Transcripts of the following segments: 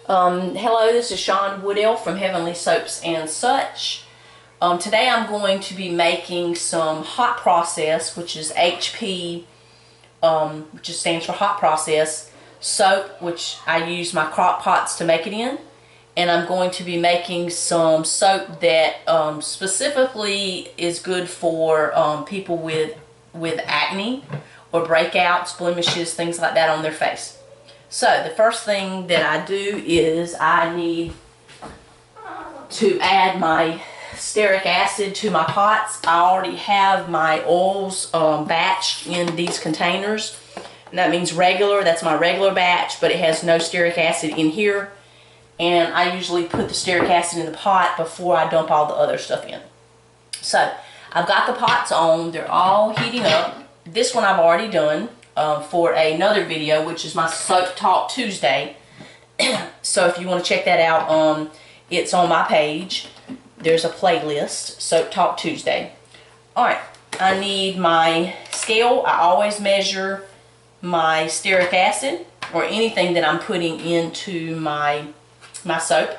Hello, this is Shawn Woodell from Heavenly Soaps and Such. Today I'm going to be making some hot process, which is HP, which stands for hot process, soap, which I use my crock pots to make it in. And I'm going to be making some soap that specifically is good for people with acne or breakouts, blemishes, things like that on their face. So the first thing that I do is I need to add my stearic acid to my pots. I already have my oils batched in these containers, and that means regular. That's my regular batch, but it has no stearic acid in here. And I usually put the stearic acid in the pot before I dump all the other stuff in. So I've got the pots on. They're all heating up. This one I've already done for another video, which is my Soap Talk Tuesday. So if you want to check that out, it's on my page. There's a playlist, Soap Talk Tuesday. Alright, I need my scale. I always measure my stearic acid or anything that I'm putting into my soap.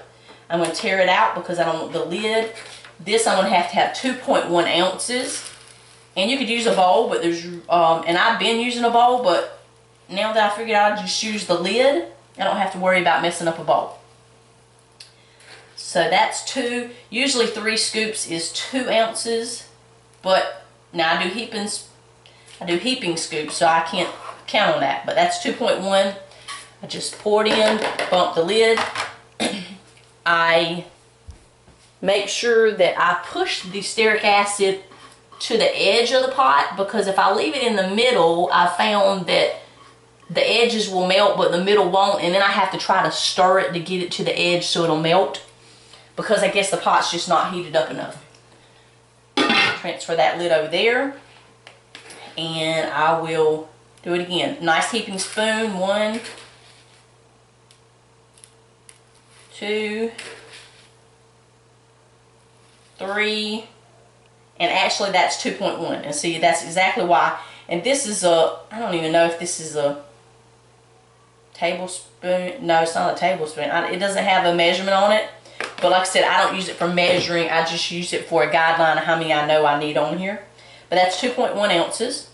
I'm going to tear it out because I don't want the lid. This I'm going to have 2.1 ounces. And you could use a bowl, but there's, and I've been using a bowl, but now that I figured out I just use the lid, I don't have to worry about messing up a bowl. So that's usually 3 scoops is 2 ounces, but now I do heaping scoops, so I can't count on that, but that's 2.1. I just pour it in, bump the lid. I make sure that I push the stearic acid to the edge of the pot, because if I leave it in the middle, I found that the edges will melt but the middle won't, and then I have to try to stir it to get it to the edge so it'll melt, because I guess the pot's just not heated up enough. Transfer that lid over there, and I will do it again. Nice heaping spoon. 1, 2, 3, and actually that's 2.1. And see, that's exactly why. And this is I don't even know if this is a tablespoon. No, it's not a tablespoon. It doesn't have a measurement on it. But like I said, I don't use it for measuring. I just use it for a guideline of how many I know I need on here. But that's 2.1 ounces.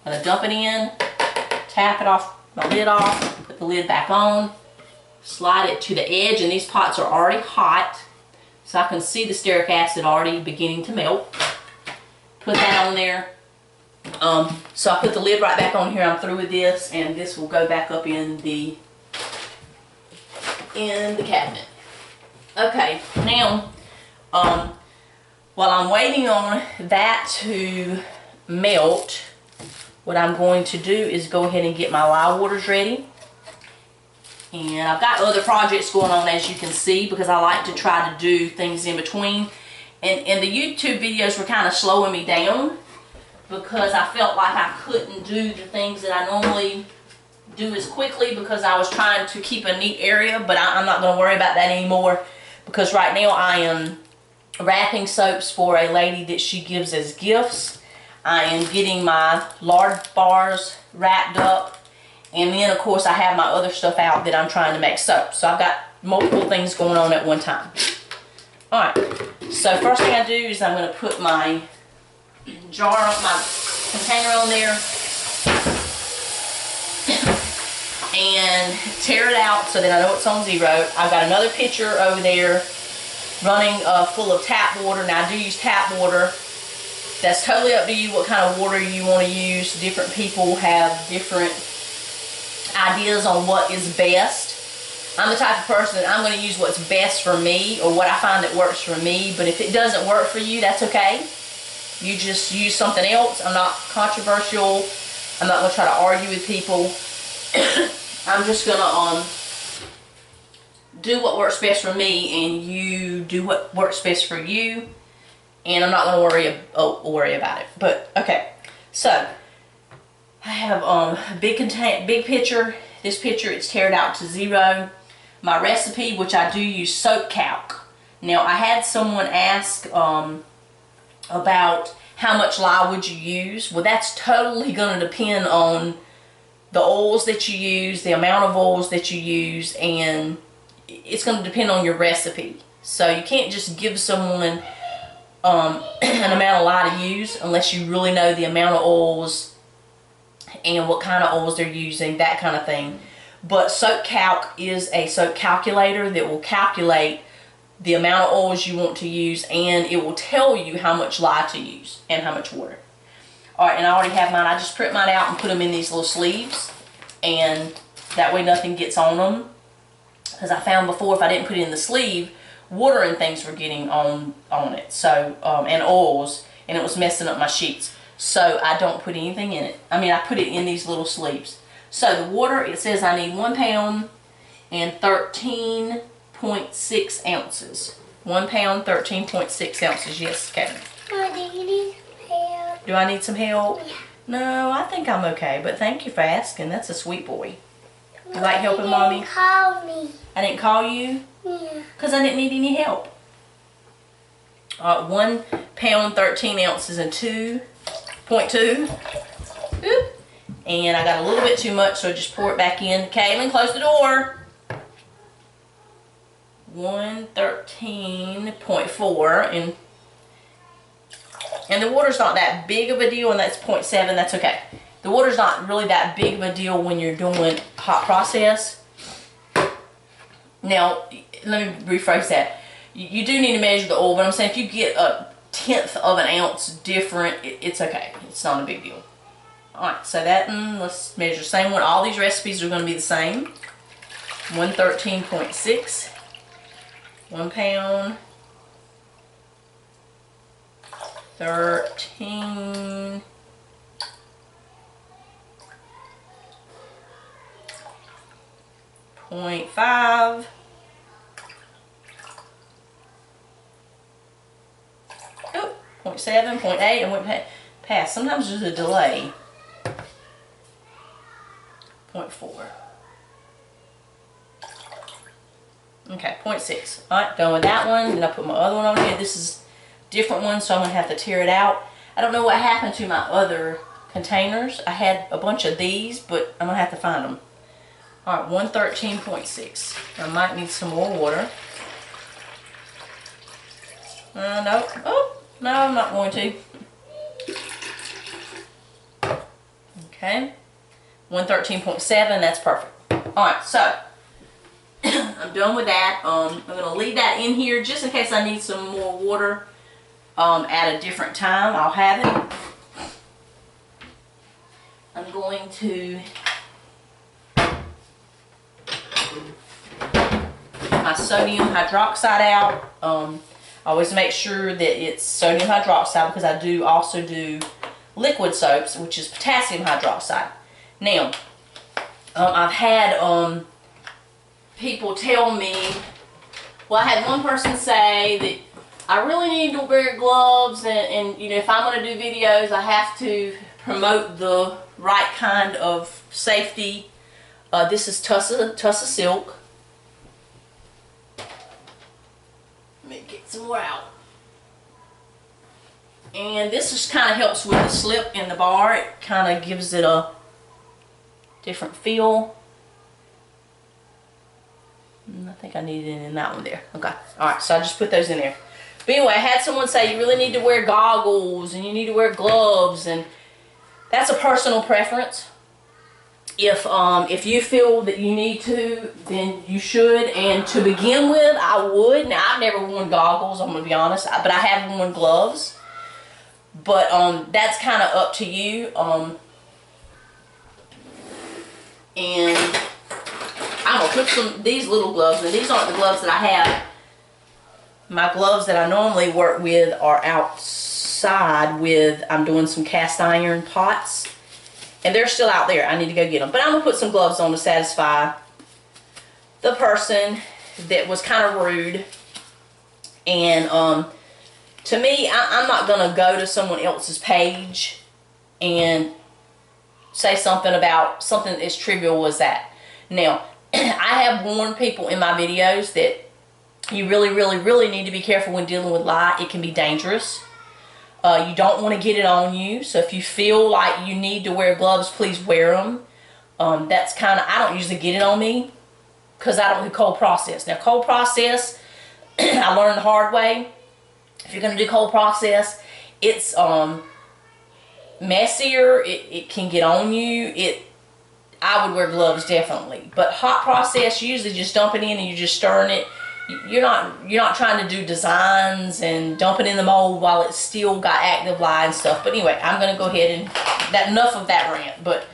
I'm going to dump it in, tap it off, my lid off, put the lid back on, slide it to the edge, and these pots are already hot, so I can see the stearic acid already beginning to melt. Put that on there. So I put the lid right back on here. I'm through with this, and this will go back up in the cabinet. Okay, now while I'm waiting on that to melt, what I'm going to do is go ahead and get my lye waters ready. And I've got other projects going on, as you can see, because I like to try to do things in between. And the YouTube videos were kind of slowing me down because I felt like I couldn't do the things that I normally do as quickly, because I was trying to keep a neat area. But I'm not going to worry about that anymore, because right now I am wrapping soaps for a lady that she gives as gifts. I am getting my lard bars wrapped up. And then, of course, I have my other stuff out that I'm trying to make soap. So I've got multiple things going on at one time. Alright, so first thing I do is I'm going to put my my container on there and tear it out so that I know it's on 0. I've got another pitcher over there running full of tap water. Now, I do use tap water. That's totally up to you what kind of water you want to use. Different people have different ideas on what is best. I'm the type of person that I'm going to use what's best for me, or what I find that works for me. But if it doesn't work for you, that's okay. You just use something else. I'm not controversial. I'm not going to try to argue with people. I'm just going to do what works best for me, and you do what works best for you. And I'm not going to worry about it. But okay, so I have a big pitcher. This pitcher, it's teared out to 0. My recipe, which I do use soap calc. Now, I had someone ask about how much lye would you use. Well, that's totally going to depend on the oils that you use, the amount of oils that you use, and it's going to depend on your recipe. So you can't just give someone an amount of lye to use unless you really know the amount of oils and what kind of oils they're using, that kind of thing. But Soap Calc is a soap calculator that will calculate the amount of oils you want to use, and it will tell you how much lye to use and how much water. Alright, and I already have mine. I just print mine out and put them in these little sleeves, and that way nothing gets on them. Because I found before, if I didn't put it in the sleeve, water and things were getting on it, so and oils, and it was messing up my sheets. So I don't put anything in it. I mean, I put it in these little sleeves. So the water, it says I need 1 pound and 13.6 ounces. 1 pound, 13.6 ounces. Yes, Kevin. Do you need help? Do I need some help? Yeah. No, I think I'm okay, but thank you for asking. That's a sweet boy. You like helping You Mommy? didn't call me. I didn't call you? Yeah. Because I didn't need any help. 1 pound, 13 ounces and 2.2. Oop. And I got a little bit too much, so I just pour it back in. Kaylin, close the door. 113.4, and the water's not that big of a deal, and that's 0.7. That's okay. The water's not really that big of a deal when you're doing hot process. Now, let me rephrase that. You do need to measure the oil, but I'm saying if you get a 1/10 of an ounce different, it's okay. It's not a big deal. Alright, so that, let's measure. Same one. All these recipes are going to be the same. 113.6. 1 pound. 13.5. Oh, 0.7, 0.8, and went past. Sometimes there's a delay. 0.4. Okay, 0.6. Alright, done with that one. Then I put my other one on here. This is a different one, so I'm going to have to tear it out. I don't know what happened to my other containers. I had a bunch of these, but I'm going to have to find them. Alright, 113.6. I might need some more water. No. Oh, no, I'm not going to. Okay. 113.7, that's perfect. Alright, so I'm done with that. I'm going to leave that in here just in case I need some more water at a different time. I'll have it. I'm going to get my sodium hydroxide out. I always make sure that it's sodium hydroxide because I do also do liquid soaps, which is potassium hydroxide. Now, I've had people tell me, well, I had one person say that I really need to wear gloves, and you know, if I'm going to do videos, I have to promote the right kind of safety. This is Tussa Silk. Let me get some more out. And this just kind of helps with the slip in the bar. It kind of gives it a different feel. I think I needed it in that one there. Okay. Alright, so I just put those in there. But anyway, I had someone say you really need to wear goggles and you need to wear gloves, and that's a personal preference. If you feel that you need to, then you should. And to begin with, I would. Now, I've never worn goggles, I'm going to be honest, but I have worn gloves. But that's kind of up to you. And I'm going to put these little gloves, and these aren't the gloves that I have. My gloves that I normally work with are outside with, I'm doing some cast iron pots. And they're still out there. I need to go get them. But I'm going to put some gloves on to satisfy the person that was kind of rude. And to me, I'm not going to go to someone else's page and say something about something as trivial as that. Now, I have warned people in my videos that you really, really, really need to be careful when dealing with lye. It can be dangerous. You don't want to get it on you. So if you feel like you need to wear gloves, please wear them. That's kind of, I don't usually get it on me. because I don't do cold process. Now cold process, I learned the hard way. If you're going to do cold process, it's messier. It can get on you. I would wear gloves definitely. But hot process, you usually just dump it in and you're just stirring it. You're not trying to do designs and dump it in the mold while it's still got active lye and stuff. But anyway, I'm going to go ahead and enough of that rant. But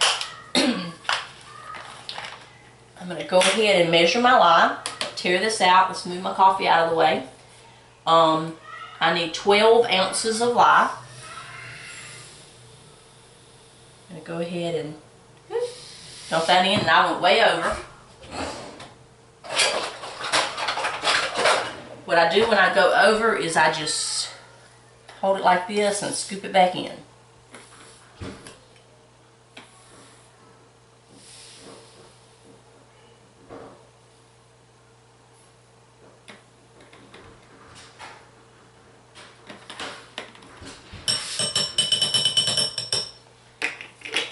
I'm going to go ahead and measure my lye. Tear this out. Let's move my coffee out of the way. I need 12 ounces of lye. I'm going to go ahead and dump that in, and I went way over. What I do when I go over is I just hold it like this and scoop it back in.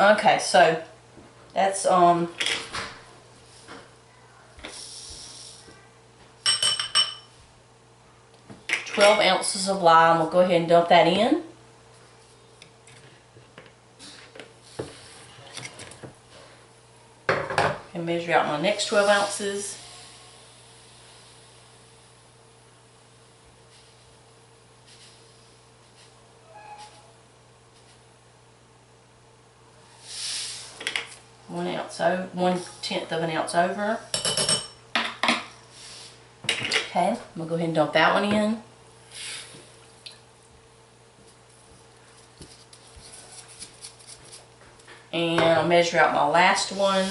Okay, so that's 12 ounces of lye. I'm going to go ahead and dump that in. And measure out my next 12 ounces. One tenth of an ounce over. Okay, I'm going to go ahead and dump that one in. And I'll measure out my last one.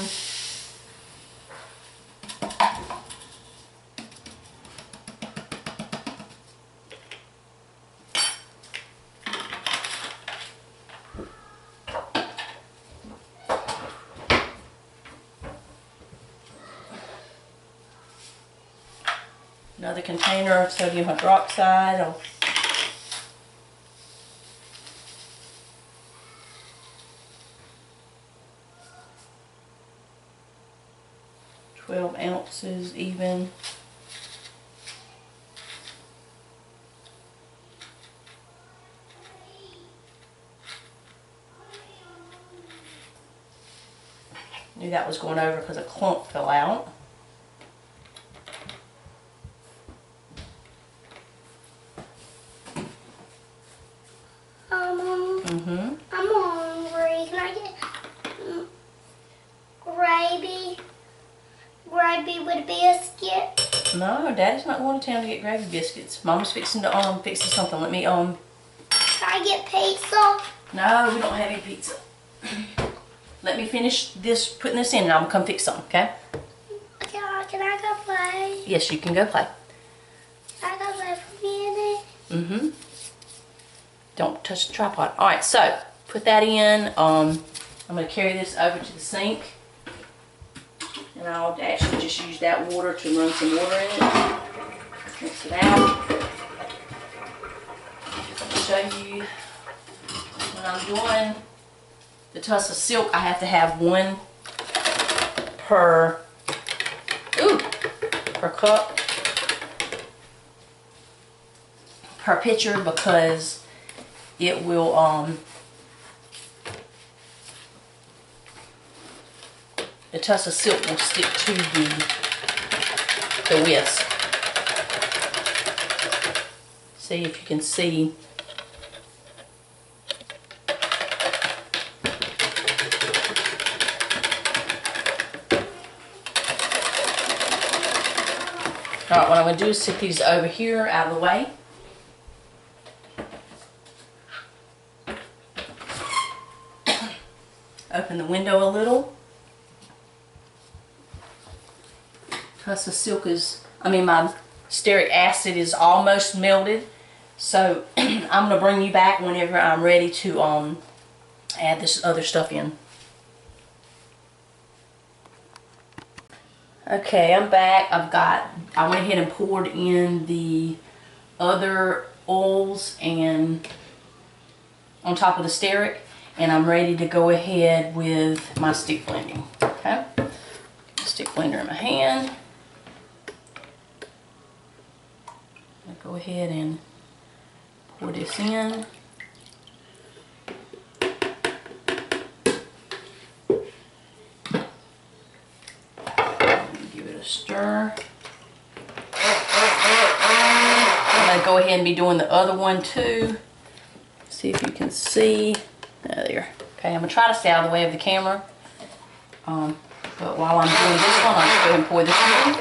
Another container of sodium hydroxide. 12 ounces even. Knew that was going over because a clump fell out. I'm hungry. Can I get gravy with a biscuit? No, Daddy's not going to town to get gravy biscuits. Mama's fixing to fix something. Let me Can I get pizza? No, we don't have any pizza. Let me finish this, putting this in, and I'm gonna come fix something, okay? Can I go play? Yes, you can go play. Can I go play for a minute? Don't touch the tripod. All right, so put that in. I'm gonna carry this over to the sink, and I'll actually just use that water to run some water in it. Mix it out. I'll show you when I'm doing the tuss of silk. I have to have one per cup, per pitcher, because it will the tuss of silk will stick to the whisk. See if you can see. Alright, what I'm going to do is sit these over here out of the way. Open the window a little. Tuss of silk my stearic acid is almost melted. So I'm going to bring you back whenever I'm ready to add this other stuff in. Okay, I'm back. I went ahead and poured in the other oils and on top of the stearic, and I'm ready to go ahead with my stick blending. Okay, stick blender in my hand. I'm gonna go ahead and pour this in. Give it a stir. I'm gonna go ahead and be doing the other one too. See if you can see. There. Okay, I'm gonna try to stay out of the way of the camera. But while I'm doing this one, I'll just go ahead and pour this one in.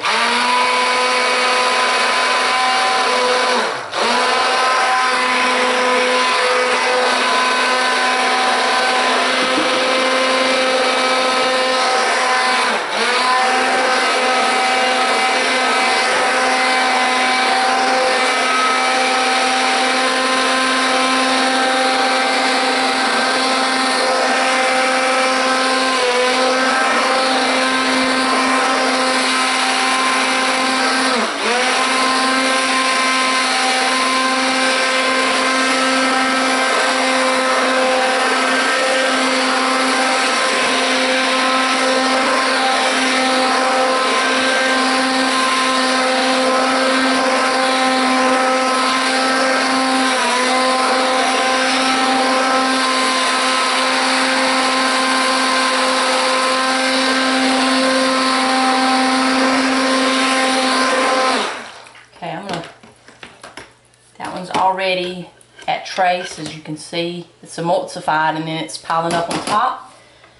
Already at trace, as you can see. It's emulsified and then it's piling up on top.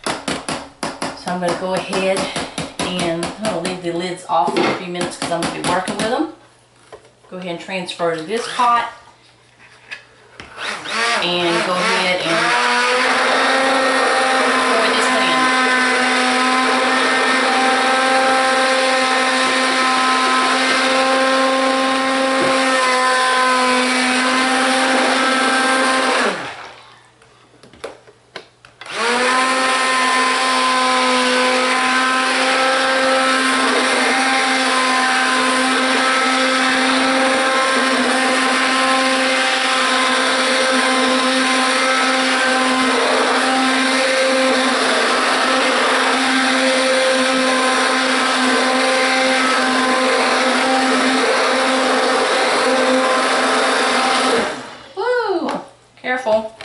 So I'm going to go ahead and I'm going to leave the lids off for a few minutes because I'm going to be working with them. Go ahead and transfer to this pot and go ahead and pour this one in. Careful.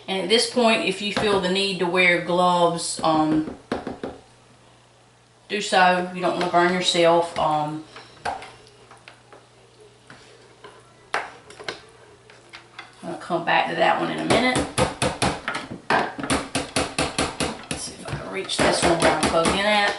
And at this point, if you feel the need to wear gloves, do so. You don't want to burn yourself. I'm going to come back to that one in a minute. Let's see if I can reach this one where I'm plugged in at.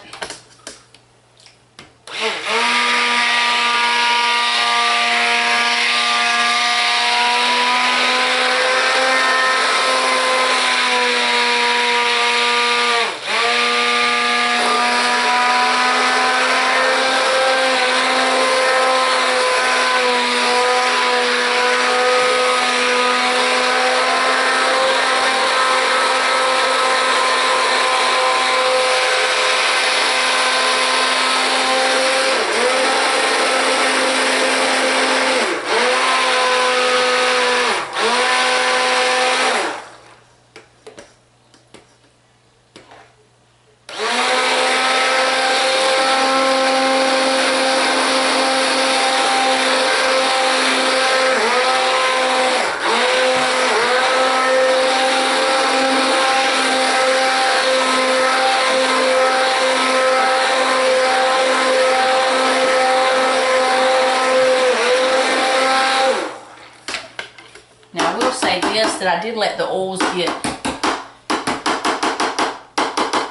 That I did let the oils get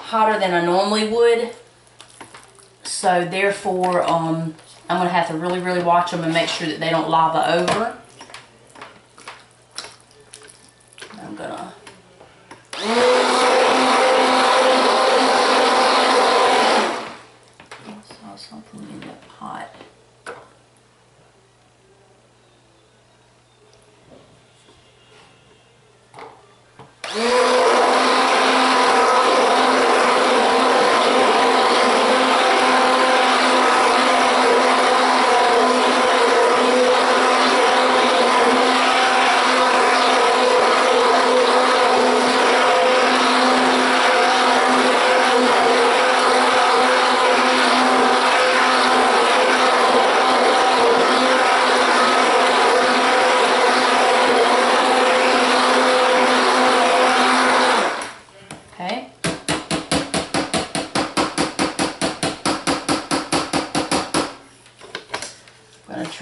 hotter than I normally would, so therefore I'm going to have to really watch them and make sure that they don't lava over. I'm going to I saw something in the pot.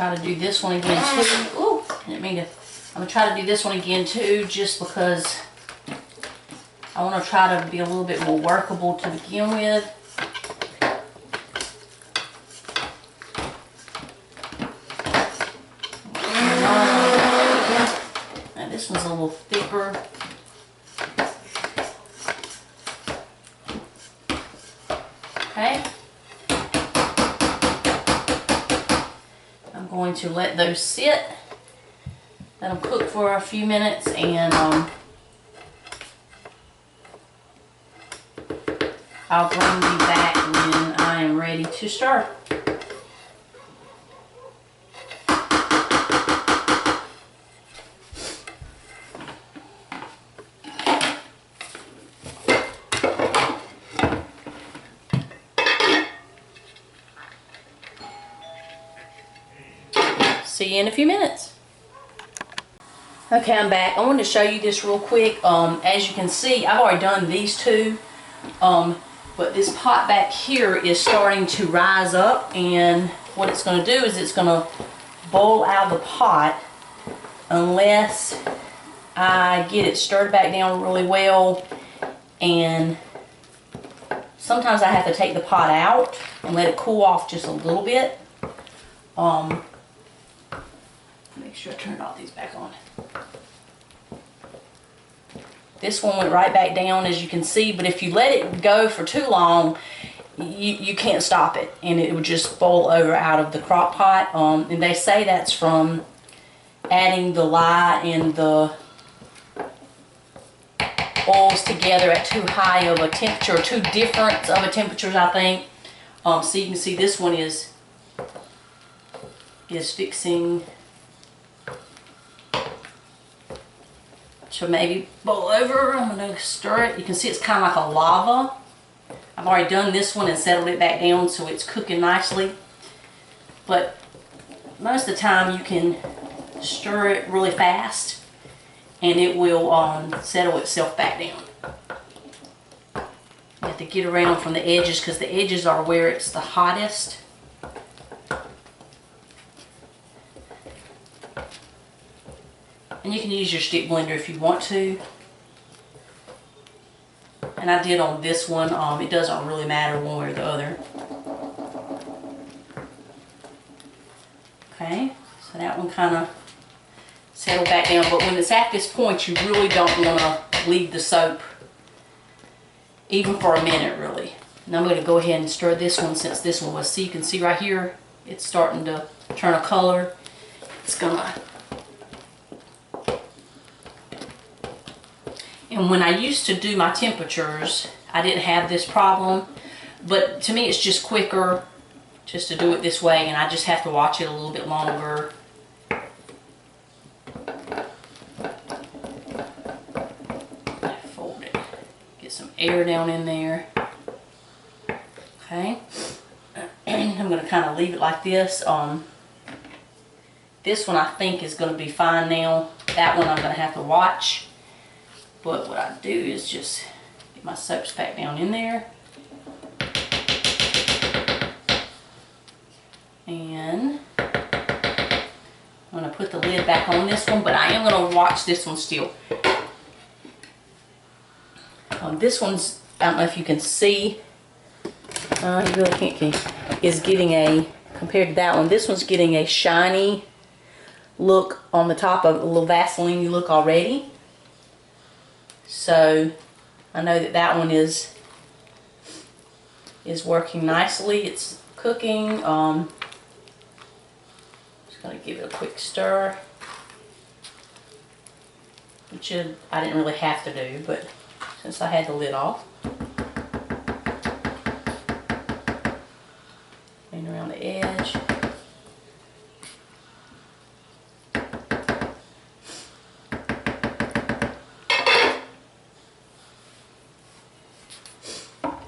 try to do this one again too. Ooh, I didn't mean to. I'm gonna try to do this one again too, just because I want to try to be a little bit more workable to begin with. Now this one's a little thicker. Okay. I'm going to let those sit. Let them cook for a few minutes, and I'll bring you back when I am ready to stir. See you in a few minutes. Okay, I'm back. I wanted to show you this real quick. As you can see, I've already done these two, but this pot back here is starting to rise up, and what it's going to do is it's going to boil out of the pot unless I get it stirred back down really well. And sometimes I have to take the pot out and let it cool off just a little bit. Make sure I turn all these back on. This one went right back down, as you can see, but if you let it go for too long, you can't stop it, and it would just boil over out of the crock pot. And they say that's from adding the lye and the oils together at too high of a temperature, or too different of a temperatures, I think. So you can see this one is fixing to maybe boil over. I'm going to stir it. You can see it's kind of like a lava. I've already done this one and settled it back down so it's cooking nicely. But most of the time you can stir it really fast and it will settle itself back down. You have to get around from the edges because the edges are where it's the hottest. And you can use your stick blender if you want to. And I did on this one. It doesn't really matter one way or the other. Okay, so that one kind of settled back down. But when it's at this point, you really don't want to leave the soap, even for a minute, really. And I'm going to go ahead and stir this one, since this one was, see, you can see right here, it's starting to turn a color. It's going to... And when I used to do my temperatures, I didn't have this problem. But to me, it's just quicker just to do it this way, and I just have to watch it a little bit longer. Fold it. Get some air down in there. Okay. I'm going to kind of leave it like this. This one I think is going to be fine now. That one I'm going to have to watch. But what I do is just get my soaps back down in there. And I'm going to put the lid back on this one, but I am going to watch this one still. This one's, I don't know if you can see, you really can't, is getting a, compared to that one, this one's getting a shiny look on the top of a little Vaseline look already. So I know that that one is working nicely. It's cooking. Just going to give it a quick stir, which I didn't really have to do, but since I had the lid off. And around the edge.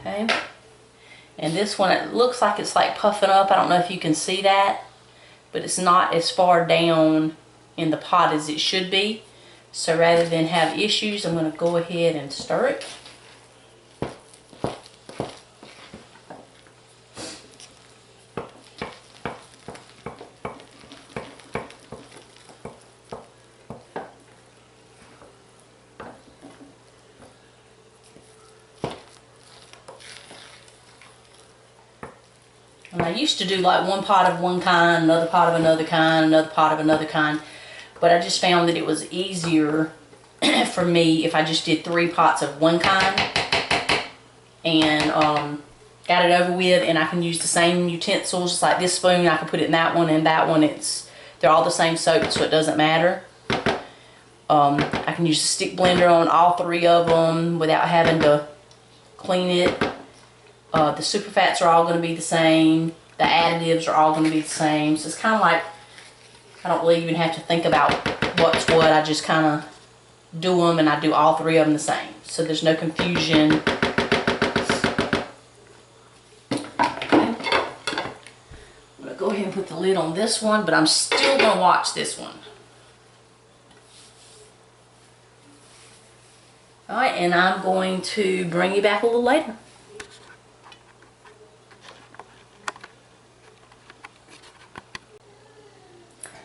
Okay. And this one, it looks like it's like puffing up. I don't know if you can see that, but it's not as far down in the pot as it should be. So rather than have issues, I'm going to go ahead and stir it. And I used to do like one pot of one kind, another pot of another kind, another pot of another kind. But I just found that it was easier for me if I just did 3 pots of one kind and got it over with, and I can use the same utensils. Just like this spoon, I can put it in that one and that one. They're all the same soap, so it doesn't matter. I can use the stick blender on all 3 of them without having to clean it. The super fats are all going to be the same. The additives are all going to be the same. So it's kind of like, I don't really even have to think about what's what. I just kind of do them, and I do all 3 of them the same. So there's no confusion. I'm going to go ahead and put the lid on this one, but I'm still going to watch this one. Alright, and I'm going to bring you back a little later.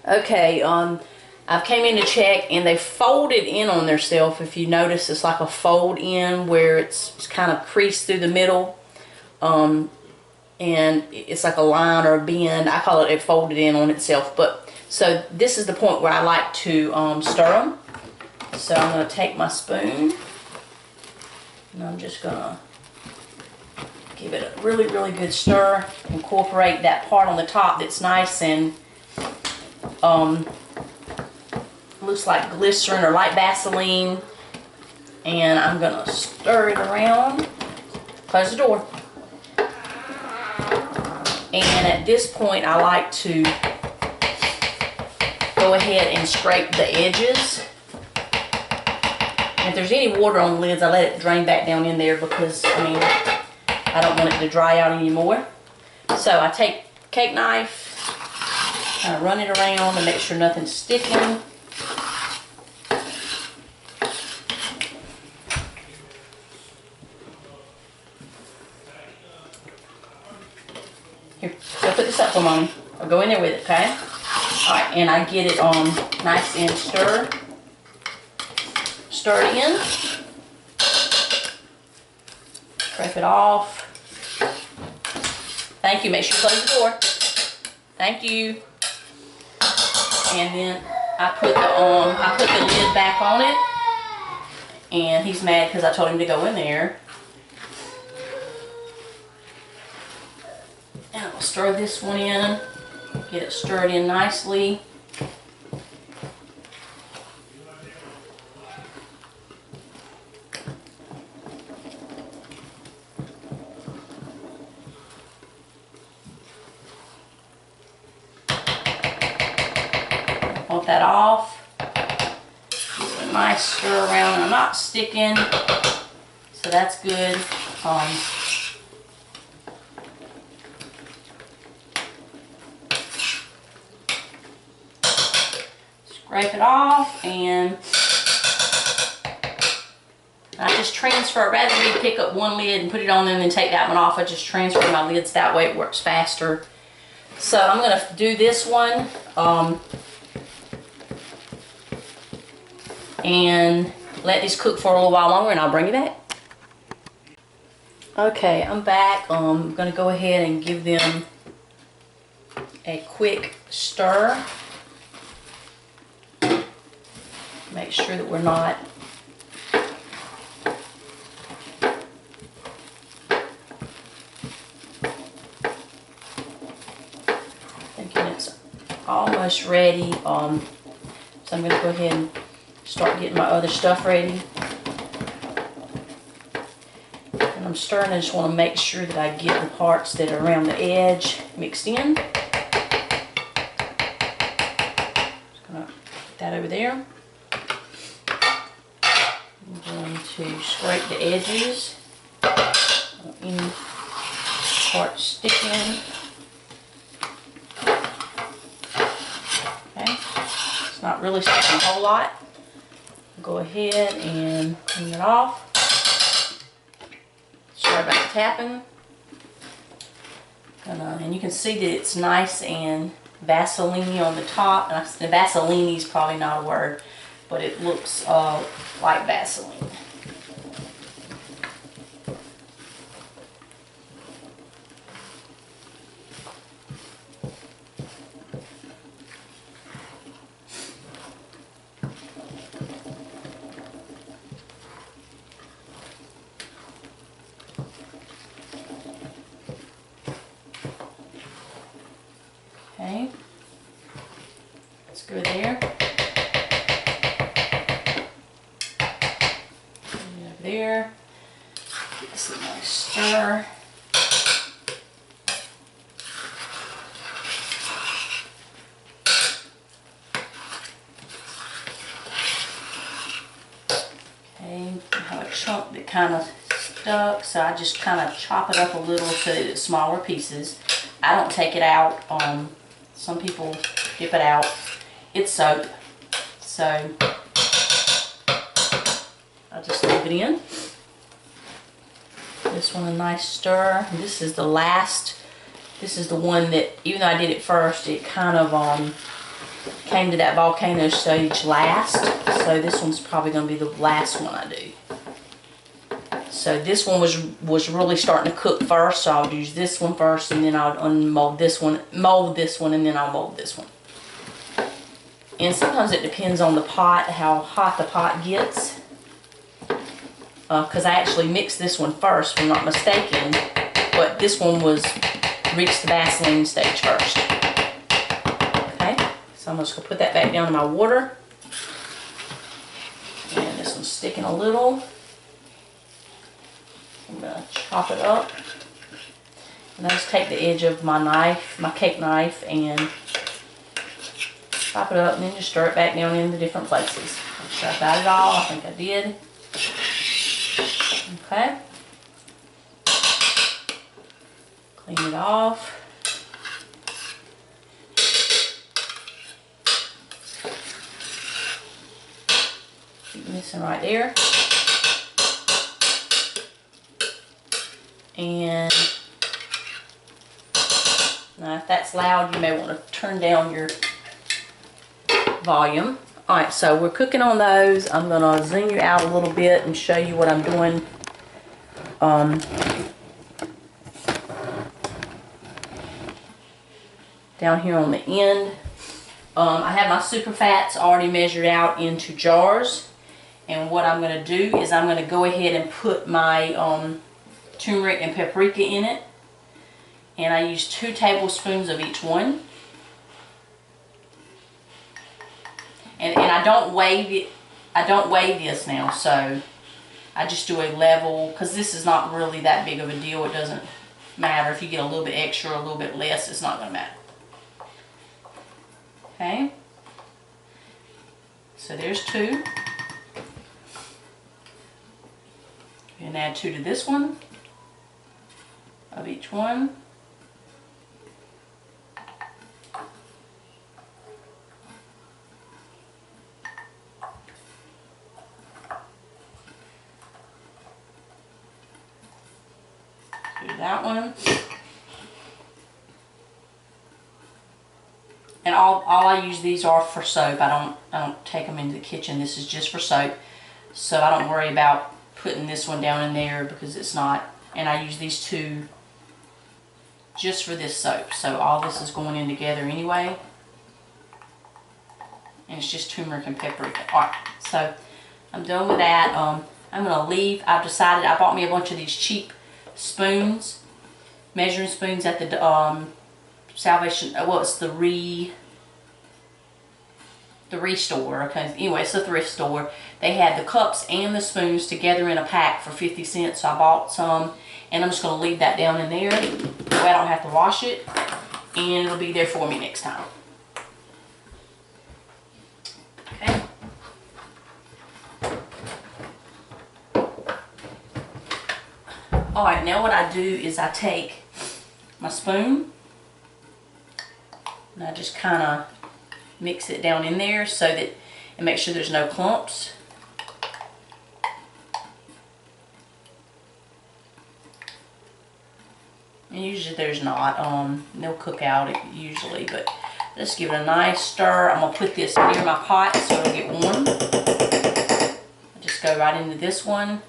Okay, I've came in to check, and they folded in on themselves. If you notice, it's like a fold in where it's kind of creased through the middle, and it's like a line or a bend. I call it folded in on itself. But so this is the point where I like to stir them. So I'm going to take my spoon, and I'm just going to give it a really, really good stir. Incorporate that part on the top that's nice and looks like glycerin or light Vaseline, and I'm gonna stir it around. Close the door. And at this point, I like to go ahead and scrape the edges. And if there's any water on the lids, I let it drain back down in there because, I mean, I don't want it to dry out anymore. So I take a cake knife, kind of run it around and make sure nothing's sticking. Here, go put this up for Mommy. I'll go in there with it, okay? Alright, and I get it nice and stir it in. Scrape it off. Thank you. Make sure you close the door. Thank you. And then I put the lid back on it. And he's mad because I told him to go in there. And I'll stir this one in. Get it stirred in nicely. Pop that off. Give it a nice stir around. I'm not sticking, so that's good. Scrape it off, and I just transfer, rather than pick up one lid and put it on there and then take that one off, I just transfer my lids that way. It works faster. So I'm going to do this one and let these cook for a little while longer, and I'll bring you back. Okay, I'm back. I'm going to go ahead and give them a quick stir. Make sure that we're not thinking it's almost ready. So I'm going to go ahead and start getting my other stuff ready. And I'm stirring. I just want to make sure that I get the parts that are around the edge mixed in. Just going to put that over there. I'm going to scrape the edges. Don't any parts sticking. Okay, it's not really sticking a whole lot. Go ahead and clean it off. Sorry about the tapping. And you can see that it's nice and Vaseline on the top. And Vaseline is probably not a word, but it looks like Vaseline. Okay. Let's go there. Over there. Give this a nice stir. Okay, I have a chunk that kind of stuck, so I just kind of chop it up a little so that it's smaller pieces. I don't take it out. Some people dip it out. It's soap, so I'll just leave it in. This one a nice stir. And this is the last. This is the one that, even though I did it first, it kind of came to that volcano stage last. So this one's probably going to be the last one I do. So this one was really starting to cook first, so I'll use this one first, and then I'll unmold this one, mold this one, and then I'll mold this one. And sometimes it depends on the pot, how hot the pot gets. Because I actually mixed this one first, if I'm not mistaken, but this one reached the Vaseline stage first. Okay, so I'm just going to put that back down in my water. And this one's sticking a little. I'm going to chop it up. And I just take the edge of my knife, my cake knife, and chop it up, and then just stir it back down in the different places. I'm sure I got it all. I think I did. Okay. Clean it off. Keep missing right there. And now if that's loud, you may want to turn down your volume. Alright, so we're cooking on those. I'm going to zoom you out a little bit and show you what I'm doing. Down here on the end. I have my super fats already measured out into jars. And what I'm going to do is I'm going to go ahead and put my turmeric and paprika in it. And I use 2 tablespoons of each one. And I don't weigh it. I don't weigh this now, so I just do a level, because this is not really that big of a deal. It doesn't matter if you get a little bit extra or a little bit less. It's not going to matter. Okay. So there's 2. And add 2 to this one of each one. Do that one. And all I use these are for soap. I don't take them into the kitchen. This is just for soap. So I don't worry about putting this one down in there because it's not. And I use these 2 just for this soap. So all this is going in together anyway. And it's just turmeric and paprika. Alright, so I'm done with that. I'm going to leave. I've decided, I bought me a bunch of these cheap spoons, measuring spoons at the Salvation, well, it's the Restore. Okay, anyway, it's the thrift store. They had the cups and the spoons together in a pack for 50 cents, so I bought some, and I'm just going to leave that down in there. That way I don't have to wash it, and it'll be there for me next time. Okay. Alright, now what I do is I take my spoon and I just kind of mix it down in there so that, and make sure there's no clumps. And usually there's not, they'll cook out it usually, but just give it a nice stir. I'm going to put this near my pot so it'll get warm. I just go right into this one.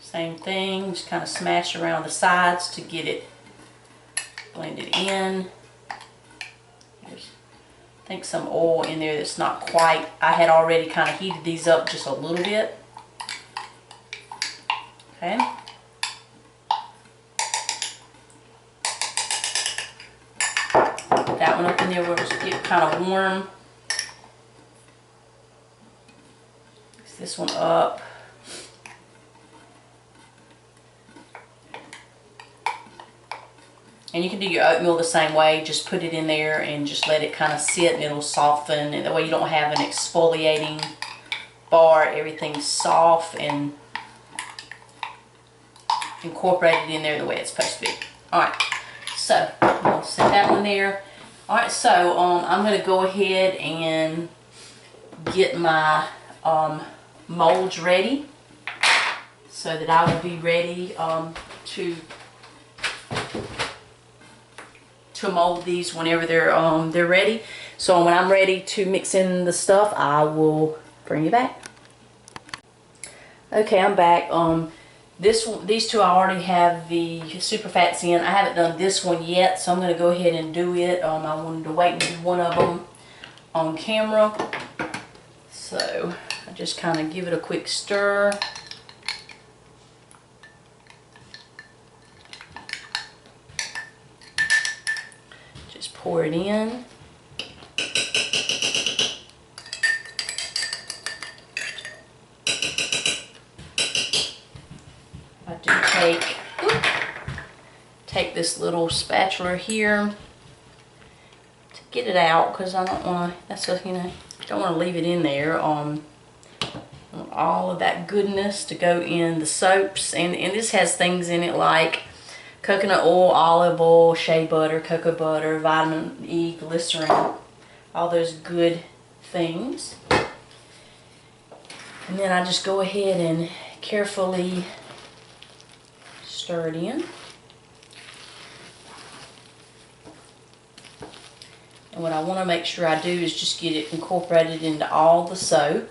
Same thing, just kind of smash around the sides to get it blended in. There's, I think, some oil in there that's not quite, I had already kind of heated these up just a little bit. Okay. in there where it's get kind of warm. Mix this one up. And you can do your oatmeal the same way. Just put it in there and just let it kind of sit and it'll soften. And that way you don't have an exfoliating bar. Everything's soft and incorporated in there the way it's supposed to be. Alright, so I'll set that one there. Alright, so I'm going to go ahead and get my molds ready so that I will be ready to mold these whenever they're ready. So when I'm ready to mix in the stuff, I will bring you back. Okay, I'm back. These two I already have the super fats in. I haven't done this one yet, so I'm going to go ahead and do it. I wanted to wait and do one of them on camera. So I just kind of give it a quick stir. Just pour it in. I do take this little spatula here to get it out because I don't want to. That's just, you know, don't want to leave it in there. I want all of that goodness to go in the soaps, and this has things in it like coconut oil, olive oil, shea butter, cocoa butter, vitamin E, glycerin, all those good things. And then I just go ahead and carefully stir it in. And what I want to make sure I do is just get it incorporated into all the soap.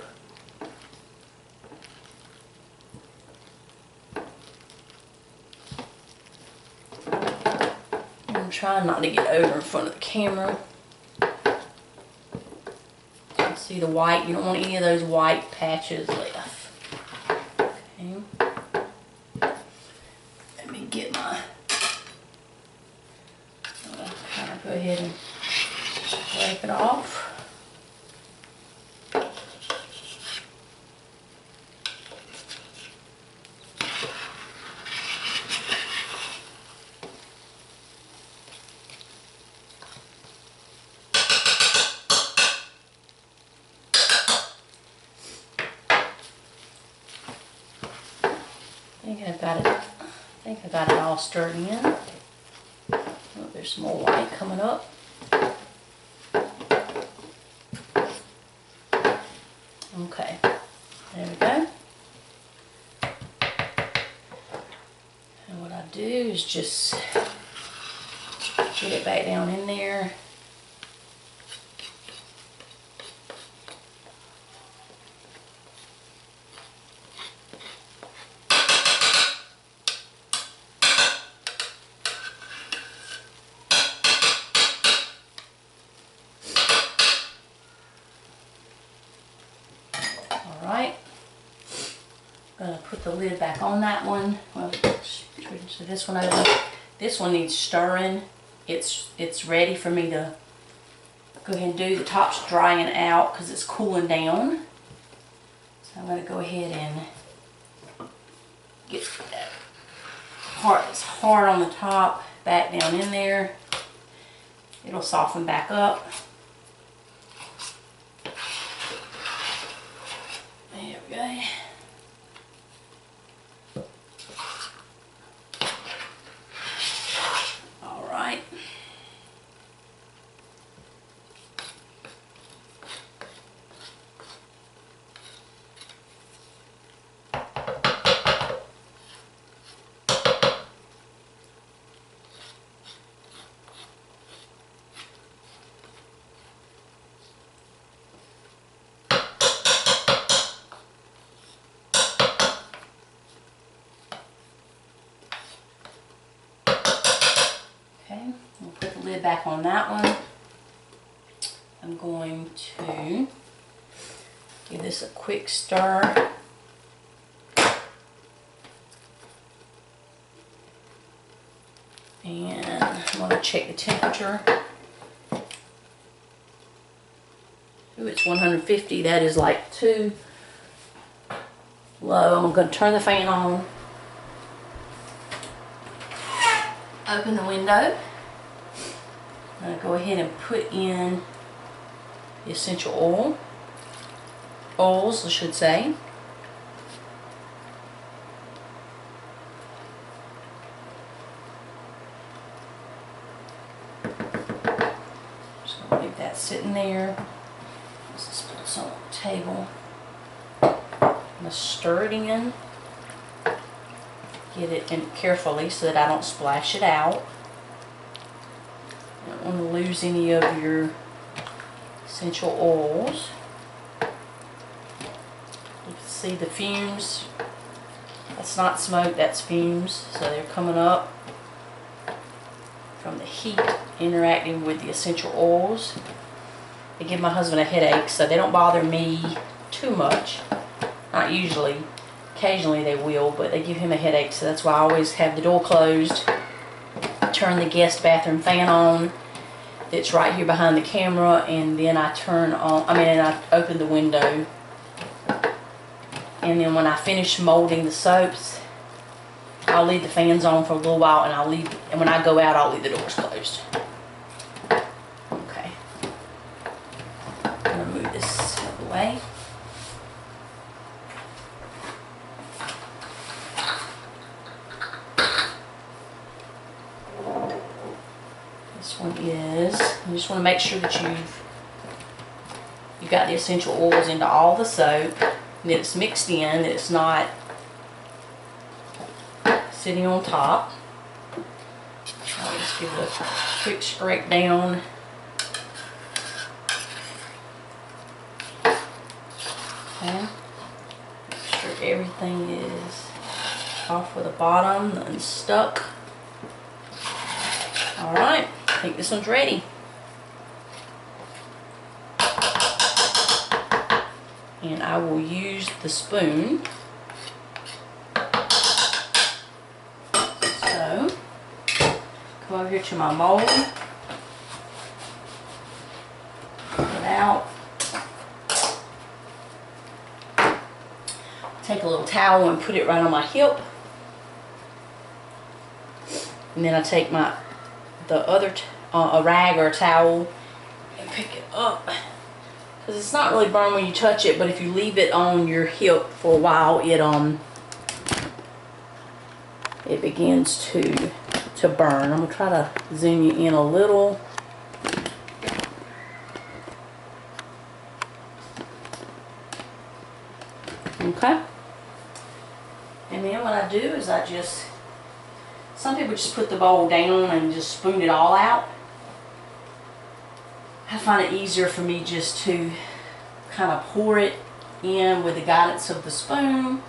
I'm trying not to get over in front of the camera. See the white, you don't want any of those white patches left. Okay. Let me get my, kind of go ahead and wipe it off. I think I got it all stirred in. Oh, there's some more white coming up. Okay, there we go. And what I do is just get it back down in there. Alright, I'm going to put the lid back on that one. Well, so this one over. This one needs stirring. It's ready for me to go ahead and do. The top's drying out because it's cooling down. So I'm going to go ahead and get that part that's hard on the top back down in there. It'll soften back up. There we go. All right. Okay, we'll put the lid back on that one. I'm going to give this a quick stir. And I'm going to check the temperature. Ooh, it's 150. That is like too low. I'm going to turn the fan on. Open the window. I'm going to go ahead and put in the essential oils, I should say. Just going to leave that sitting there. Let's just put this on the table. I'm going to stir it in. Get it in carefully so that I don't splash it out. You don't want to lose any of your essential oils. You can see the fumes. That's not smoke, that's fumes. So they're coming up from the heat interacting with the essential oils. They give my husband a headache, so they don't bother me too much. Not usually. Occasionally they will, but they give him a headache, so that's why I always have the door closed. Turn the guest bathroom fan on. It's right here behind the camera, and then I I open the window. And then when I finish molding the soaps, I'll leave the fans on for a little while, and when I go out, I'll leave the doors closed. Okay. I'm gonna move this out of the way. This one is, you just want to make sure that you've got the essential oils into all the soap, and that it's mixed in, that it's not sitting on top. I'll just give it a quick scrape down. Okay. Make sure everything is off of the bottom, nothing's stuck. Alright, I think this one's ready. And I will use the spoon. So, come over here to my mold. Pull it out. Take a little towel and put it right on my hip. And then I take the other a rag or a towel and pick it up, because it's not really burned when you touch it, but if you leave it on your hip for a while, it begins to burn. I'm gonna try to zoom you in a little. Okay, and then what I do is some people just put the bowl down and just spoon it all out. I find it easier for me just to kind of pour it in with the guidance of the spoon.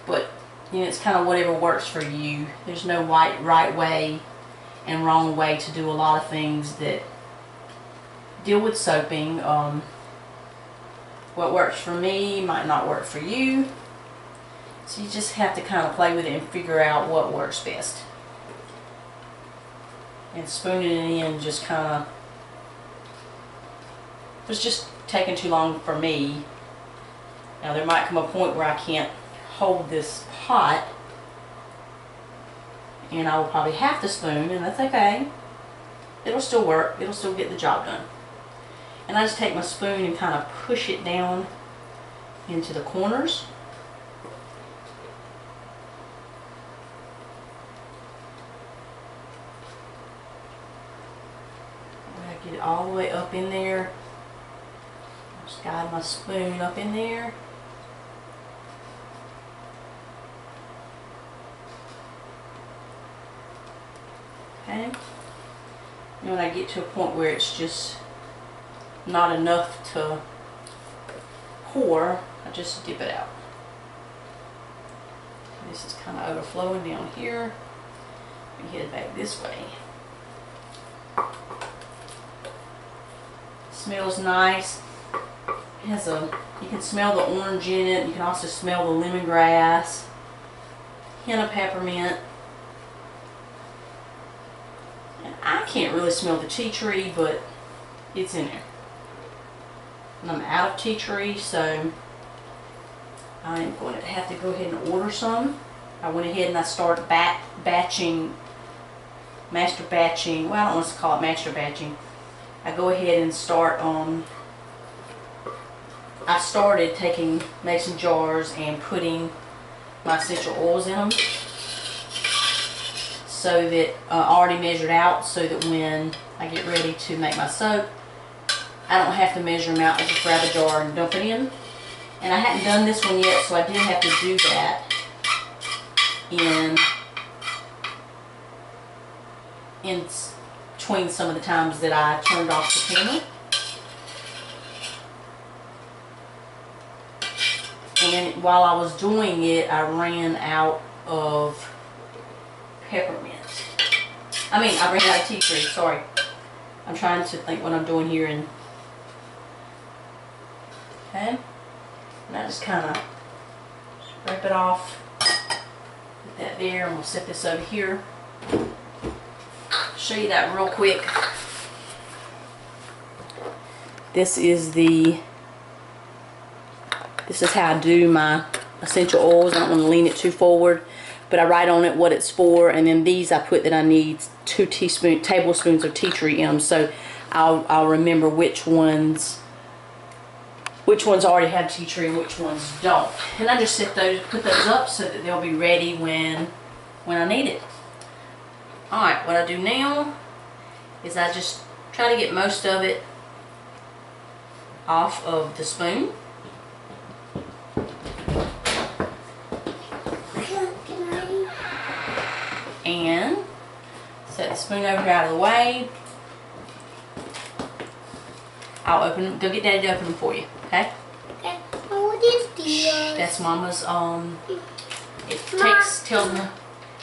But, you know, it's kind of whatever works for you. There's no right way and wrong way to do a lot of things that deal with soaping. What works for me might not work for you. So you just have to kind of play with it and figure out what works best. And spooning it in just kind of, it's just taking too long for me. Now there might come a point where I can't hold this hot, and I will probably have to spoon, and that's okay. It'll still work. It'll still get the job done. And I just take my spoon and kind of push it down into the corners. Get it all the way up in there. Just guide my spoon up in there. Okay. And when I get to a point where it's just not enough to pour, I just dip it out. This is kind of overflowing down here. Let me head back this way. Smells nice. It has you can smell the orange in it. You can also smell the lemongrass, hint of peppermint. And I can't really smell the tea tree, but it's in there. and I'm out of tea tree, so I'm going to have to go ahead and order some. I went ahead and I started master batching. Well, I don't want to call it master batching. I go ahead and start I started taking mason jars and putting my essential oils in them, so that already measured out, so that when I get ready to make my soap, I don't have to measure them out. I just grab a jar and dump it in. And I hadn't done this one yet, so I did have to do that in between some of the times that I turned off the camera. And while I was doing it, I ran out of peppermint. I ran out of tea tree, sorry. I'm trying to think what I'm doing here. And okay, and I just kind of scrape it off. Put that there, and we'll set this over here. Show you that real quick. This is how I do my essential oils. I don't want to lean it too forward, but I write on it what it's for, and then these I put that I need 2 tablespoons of tea tree in them, so I'll remember which ones already have tea tree and which ones don't. And I just put those up so that they'll be ready when I need it. Alright, what I do now is I just try to get most of it off of the spoon. And set the spoon over here out of the way. I'll open them. Go get Daddy to open them for you, okay? Okay. Oh, what is this? That's Mama's,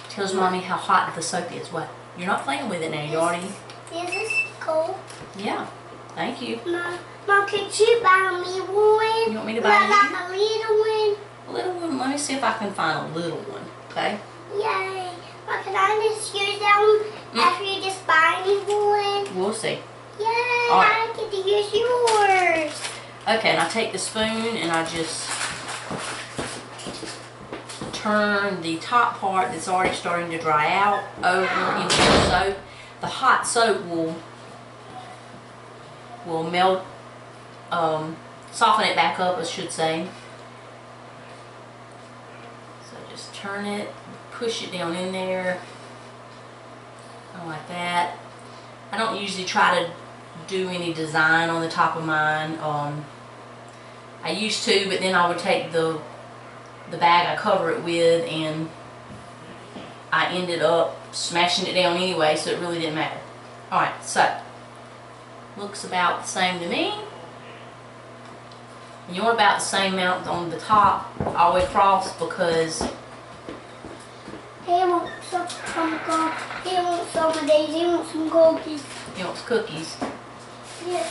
tells Mommy how hot the soap is. What? You're not playing with it now, you already? Is this cold? Yeah. Thank you. Mom, could you buy me one? You want me to buy you? Like a little one? A little one? Let me see if I can find a little one, okay? Yay. Mom, can I just use that one after you just buy me one? We'll see. Yay, Right. I get to use yours. Okay, and I take the spoon and I just turn the top part that's already starting to dry out over into the soap. The hot soap will melt, soften it back up, I should say. So just turn it, push it down in there, like that. I don't usually try to do any design on the top of mine. I used to, but then I would take the bag I cover it with, and I ended up smashing it down anyway, so it really didn't matter. Alright, so looks about the same to me. And you want about the same amount on the top all the way across, because He wants some gold. He wants some of these. He wants some cookies. he wants cookies. Yeah.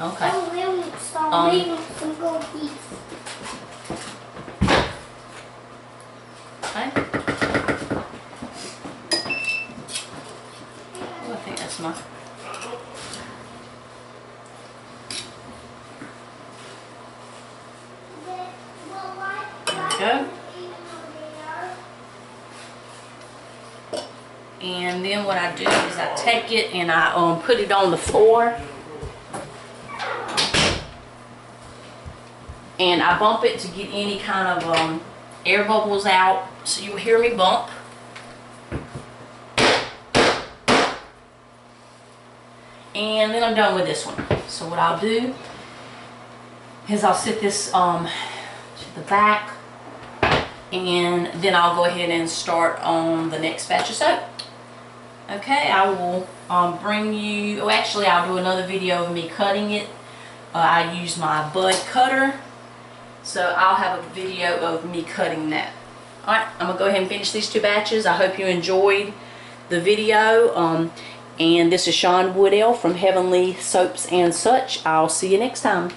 Okay. Oh, he wants some. He wants some cookies. Okay. Oh, I think that's my... There we go. And then what I do is I take it and I put it on the floor. And I bump it to get any kind of air bubbles out. So you'll hear me bump. And then I'm done with this one. So what I'll do is I'll sit this to the back, and then I'll go ahead and start on the next batch of soap. Okay, I will bring you, oh actually I'll do another video of me cutting it. I use my bud cutter, so I'll have a video of me cutting that. Alright, I'm going to go ahead and finish these 2 batches. I hope you enjoyed the video. And this is Shawn Woodell from Heavenly Soaps and Such. I'll see you next time.